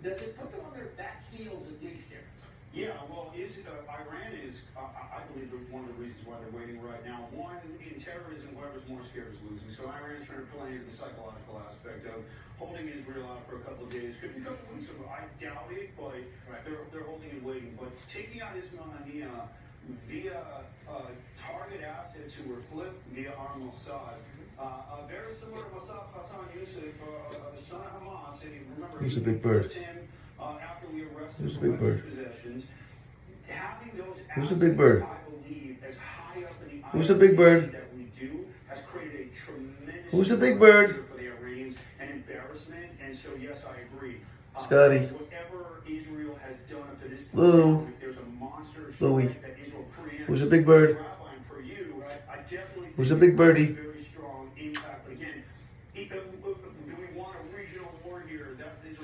does it put them on their back heels at least here? Yeah, well, Iran is, I believe, one of the reasons why they're waiting right now. One, in terrorism, whoever's more scared is losing. So Iran's trying to play into the psychological aspect of holding Israel out for a couple of days. Could be a couple of weeks, I doubt it, but they're holding and waiting. But taking out Ismail Haniyeh via target assets who were flipped via Mossad, very similar to Mossad Hassan Yusuf, the son of Hamas, and you remember Who's the big bird? After we arrested Who's the him big for bird? possessions. Having those Who's the big bird? I believe, as high up in the Who's the big bird? that we do, has created a tremendous Who's the big bird? for the Iranians, an embarrassment. And so, yes, I agree. Scotty. Whatever Israel has done up to this point, Lou. there's a monster Louis. that Israel preempts. Who's the big bird? Per you, I definitely Who's the big birdie?